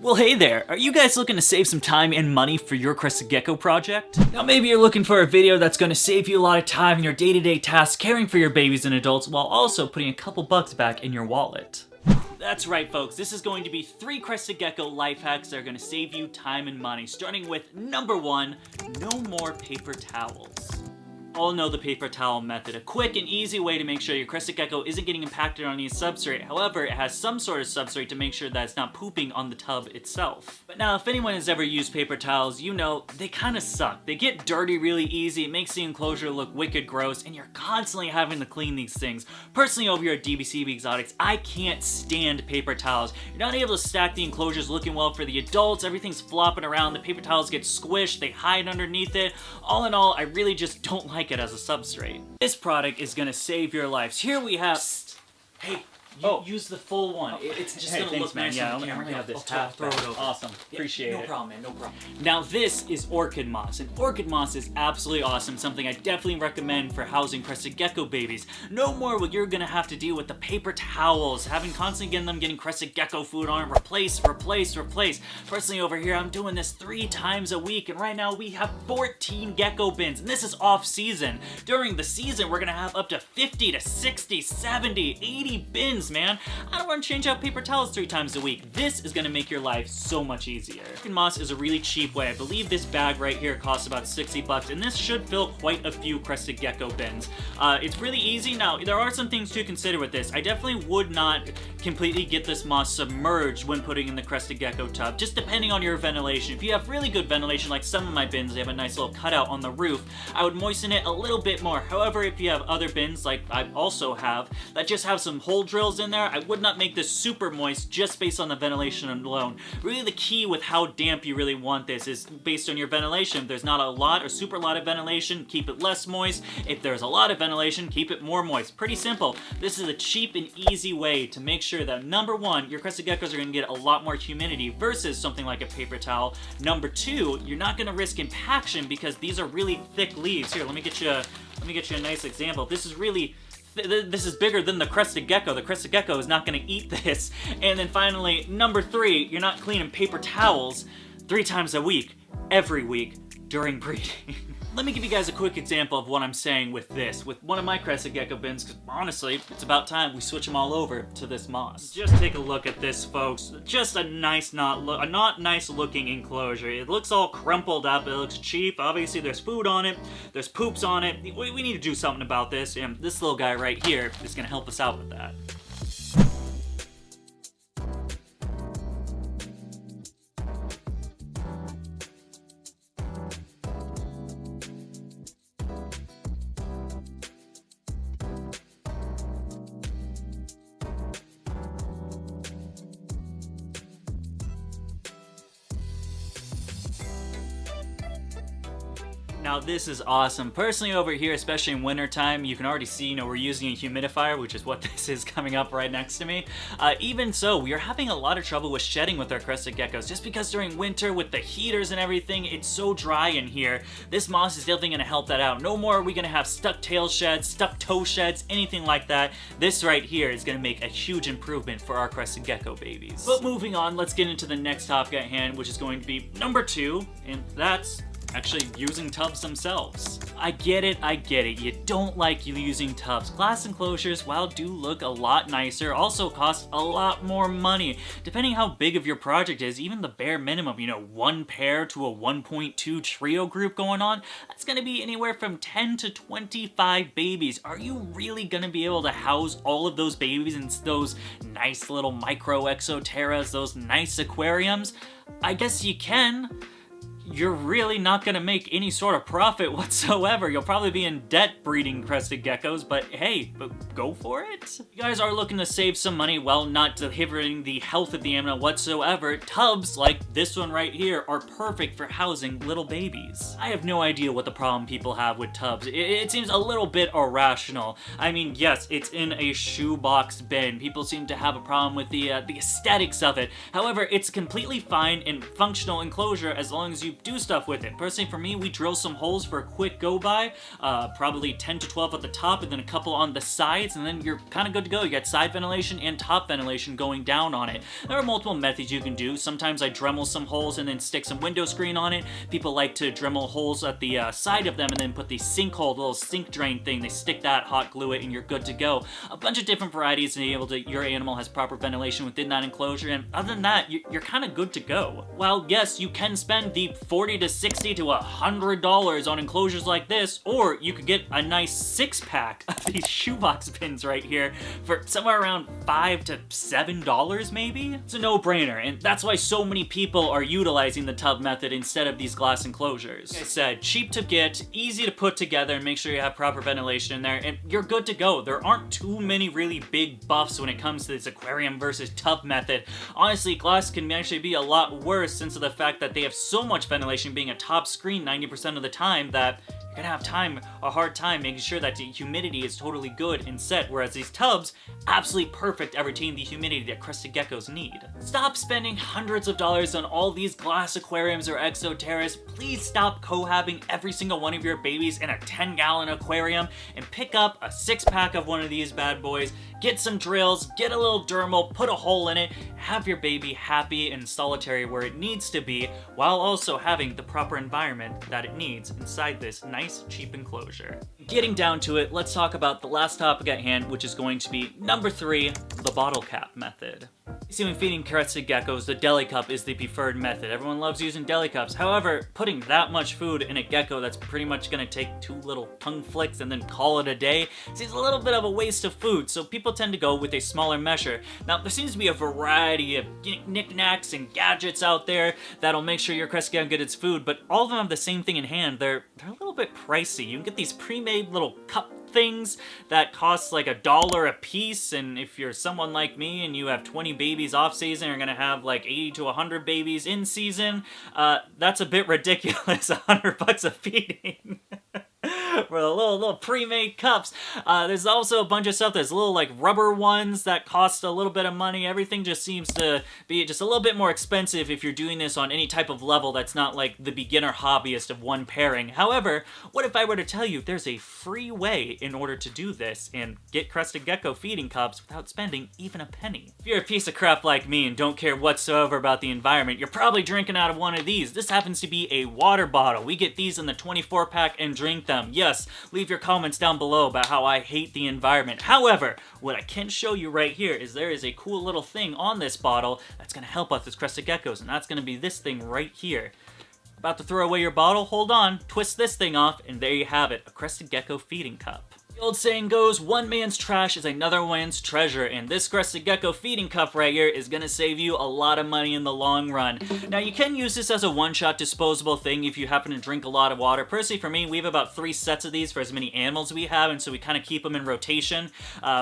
Well, hey there, are you guys looking to save some time and money for your Crested Gecko project? Now maybe you're looking for a video that's going to save you a lot of time in your day-to-day tasks caring for your babies and adults while also putting a couple bucks back in your wallet. That's right folks, this is going to be 3 Crested Gecko life hacks that are going to save you time and money, starting with number 1, no more paper towels. All know the paper towel method, a quick and easy way to make sure your Crested Gecko isn't getting impacted on any substrate. However, it has some sort of substrate to make sure that it's not pooping on the tub itself. But now, if anyone has ever used paper towels, you know, they kind of suck. They get dirty really easy, it makes the enclosure look wicked gross, and you're constantly having to clean these things. Personally, over here at DBCB Exotics, I can't stand paper towels. You're not able to stack the enclosures looking well for the adults, everything's flopping around, the paper towels get squished, they hide underneath it. All in all, I really just don't like it as a substrate. This product is gonna save your lives. Here we have... Psst. Hey, use the full one. It's just gonna look nice on the camera. I'm gonna have this half throw it over. Awesome. Appreciate it. No problem, man. No problem. Now this is Orchid Moss, and Orchid Moss is absolutely awesome. Something I definitely recommend for housing Crested Gecko babies. No more what you're gonna have to deal with the paper towels, having constantly getting Crested Gecko food on it. Replace. Personally over here, I'm doing this 3 times a week, and right now we have 14 gecko bins, and this is off season. During the season, we're gonna have up to 50 to 60, 70, 80 bins, man. I don't want to change out paper towels 3 times a week. This is going to make your life so much easier. Orchid Moss is a really cheap way. I believe this bag right here costs about 60 bucks, and this should fill quite a few Crested Gecko bins. It's really easy. Now, there are some things to consider with this. I definitely would not completely get this moss submerged when putting in the Crested Gecko tub, just depending on your ventilation. If you have really good ventilation, like some of my bins, they have a nice little cutout on the roof, I would moisten it a little bit more. However, if you have other bins, like I also have, that just have some hole drills in there, I would not make this super moist just based on the ventilation alone. Really the key with how damp you really want this is based on your ventilation. If there's not a lot or super lot of ventilation, keep it less moist. If there's a lot of ventilation, keep it more moist. Pretty simple. This is a cheap and easy way to make sure that number 1, your Crested Geckos are going to get a lot more humidity versus something like a paper towel. Number 2, you're not going to risk impaction because these are really thick leaves. Here, let me get you a nice example. This is bigger than the Crested Gecko. The Crested Gecko is not going to eat this. And then finally, number 3, you're not cleaning paper towels 3 times a week, every week, during breeding. Let me give you guys a quick example of what I'm saying with this, with one of my Crested Gecko bins, because honestly, it's about time we switch them all over to this moss. Just take a look at this, folks. Just a not nice looking enclosure. It looks all crumpled up, it looks cheap. Obviously, there's food on it, there's poops on it. We need to do something about this, and this little guy right here is gonna help us out with that. Now this is awesome. Personally over here, especially in winter time, you can already see, you know, we're using a humidifier, which is what this is coming up right next to me. Even so, we are having a lot of trouble with shedding with our Crested Geckos, just because during winter with the heaters and everything, it's so dry in here. This moss is definitely gonna help that out. No more are we gonna have stuck tail sheds, stuck toe sheds, anything like that. This right here is gonna make a huge improvement for our Crested Gecko babies. But moving on, let's get into the next topic at hand, which is going to be number 2, and that's actually using tubs themselves. I get it, you don't like using tubs. Glass enclosures, while do look a lot nicer, also cost a lot more money. Depending how big of your project is, even the bare minimum, you know, 1 pair to a 1.2 trio group going on, that's gonna be anywhere from 10 to 25 babies. Are you really gonna be able to house all of those babies in those nice little micro exoterras, those nice aquariums? I guess you can. You're really not gonna make any sort of profit whatsoever. You'll probably be in debt breeding Crested Geckos, but hey, go for it. You guys are looking to save some money while not inhibiting the health of the animal whatsoever. Tubs like this one right here are perfect for housing little babies. I have no idea what the problem people have with tubs. It seems a little bit irrational. I mean, yes, it's in a shoebox bin. People seem to have a problem with the aesthetics of it. However, it's completely fine and functional enclosure as long as you do stuff with it. Personally, for me, we drill some holes for a quick go-by, probably 10 to 12 at the top, and then a couple on the sides, and then you're kind of good to go. You got side ventilation and top ventilation going down on it. There are multiple methods you can do. Sometimes I Dremel some holes and then stick some window screen on it. People like to Dremel holes at the side of them and then put the sinkhole, the little sink drain thing. They stick that, hot glue it, and you're good to go. A bunch of different varieties to be able to, your animal has proper ventilation within that enclosure, and other than that, you're kind of good to go. While yes, you can spend the $40 to $60 to $100 on enclosures like this, or you could get a nice 6-pack of these shoebox bins right here for somewhere around $5 to $7 maybe? It's a no-brainer, and that's why so many people are utilizing the tub method instead of these glass enclosures. Like I said, cheap to get, easy to put together, and make sure you have proper ventilation in there, and you're good to go. There aren't too many really big buffs when it comes to this aquarium versus tub method. Honestly, glass can actually be a lot worse since of the fact that they have so much ventilation being a top screen 90% of the time that you're gonna have a hard time making sure that the humidity is totally good and set, whereas these tubs, absolutely perfect at retaining the humidity that crested geckos need. Stop spending hundreds of dollars on all these glass aquariums or exoterras. Please stop cohabbing every single one of your babies in a 10-gallon aquarium and pick up a 6-pack of one of these bad boys. Get some drills, get a little dermal, put a hole in it, have your baby happy and solitary where it needs to be, while also having the proper environment that it needs inside this nice, cheap enclosure. Getting down to it, let's talk about the last topic at hand, which is going to be number 3, the bottle cap method. You see, when feeding crested geckos, the deli cup is the preferred method. Everyone loves using deli cups. However, putting that much food in a gecko that's pretty much gonna take 2 little tongue flicks and then call it a day seems a little bit of a waste of food, so people tend to go with a smaller measure. Now, there seems to be a variety of knickknacks and gadgets out there that'll make sure your crested gecko gets its food, but all of them have the same thing in hand. They're a little bit pricey. You can get these pre-made little cup things that cost like $1 a piece, and if you're someone like me and you have 20 babies off season, you're gonna have like 80 to 100 babies in season. That's a bit ridiculous. $100 a feeding. For the little pre-made cups. There's also a bunch of stuff. There's little like rubber ones that cost a little bit of money. Everything just seems to be just a little bit more expensive if you're doing this on any type of level that's not like the beginner hobbyist of one pairing. However, what if I were to tell you there's a free way in order to do this and get crested gecko feeding cups without spending even a penny? If you're a piece of crap like me and don't care whatsoever about the environment, you're probably drinking out of one of these. This happens to be a water bottle. We get these in the 24-pack and drink them. Yes, leave your comments down below about how I hate the environment. However, what I can show you right here is there is a cool little thing on this bottle that's going to help us as crested geckos, and that's going to be this thing right here. About to throw away your bottle? Hold on, twist this thing off, and there you have it, a crested gecko feeding cup. The old saying goes, one man's trash is another man's treasure, and this crested gecko feeding cup right here is gonna save you a lot of money in the long run. Now, you can use this as a one-shot disposable thing if you happen to drink a lot of water. Personally, for me, we have about 3 sets of these for as many animals we have, and so we kind of keep them in rotation.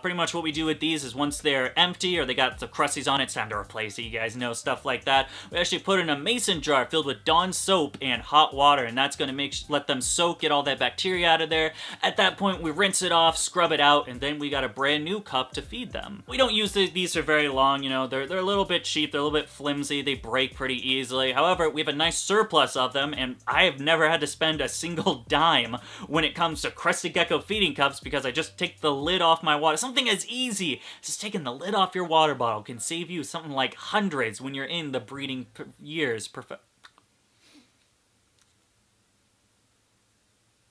Pretty much what we do with these is once they're empty or they got the crusties on it, it's time to replace it, you guys know, stuff like that. We actually put in a mason jar filled with Dawn soap and hot water, and that's gonna let them soak, get all that bacteria out of there. At that point, we rinse it off, scrub it out, and then we got a brand new cup to feed them. We don't use these for very long, you know, they're a little bit cheap, they're a little bit flimsy, they break pretty easily. However, we have a nice surplus of them, and I have never had to spend a single dime when it comes to crested gecko feeding cups because I just take the lid off my water. Something as easy as just taking the lid off your water bottle can save you something like hundreds when you're in the breeding years.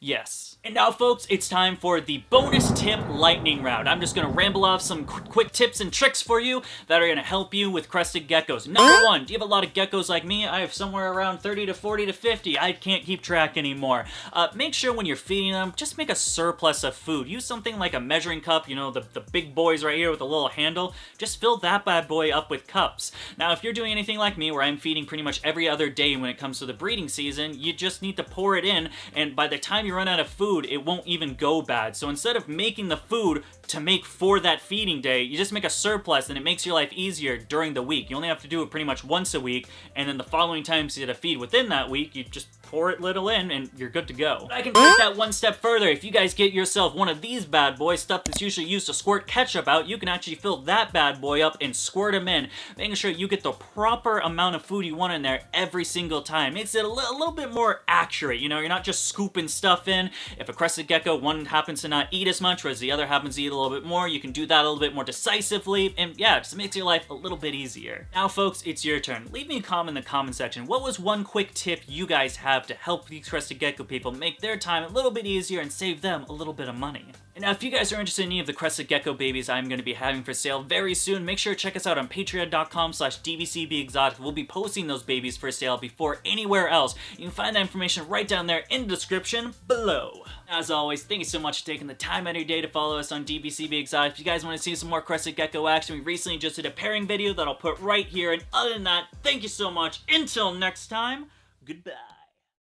Yes. And now, folks, it's time for the bonus tip lightning round. I'm just going to ramble off some quick tips and tricks for you that are going to help you with crested geckos. Number 1, do you have a lot of geckos like me? I have somewhere around 30 to 40 to 50. I can't keep track anymore. Make sure when you're feeding them, just make a surplus of food. Use something like a measuring cup, you know, the big boys right here with a little handle. Just fill that bad boy up with cups. Now, if you're doing anything like me, where I'm feeding pretty much every other day when it comes to the breeding season, you just need to pour it in, and by the time you run out of food, it won't even go bad. So instead of making the food to make for that feeding day, you just make a surplus, and it makes your life easier during the week. You only have to do it pretty much once a week, and then the following times you get to feed within that week, you just pour it little in, and you're good to go. But I can take that one step further. If you guys get yourself one of these bad boys, stuff that's usually used to squirt ketchup out, you can actually fill that bad boy up and squirt them in, making sure you get the proper amount of food you want in there every single time. Makes it a little bit more accurate, you know, you're not just scooping stuff in. If a crested gecko, one happens to not eat as much, whereas the other happens to eat a little bit more, you can do that a little bit more decisively, and yeah, it just makes your life a little bit easier. Now folks, it's your turn. Leave me a comment in the comment section. What was one quick tip you guys have to help these crested gecko people make their time a little bit easier and save them a little bit of money? And now if you guys are interested in any of the crested gecko babies I'm going to be having for sale very soon, make sure to check us out on patreon.com/dvcbexotic. We'll be posting those babies for sale before anywhere else. You can find that information right down there in the description below. As always, thank you so much for taking the time out of your day to follow us on DVCB Exotic. If you guys want to see some more crested gecko action, we recently just did a pairing video that I'll put right here. And other than that, thank you so much. Until next time, goodbye.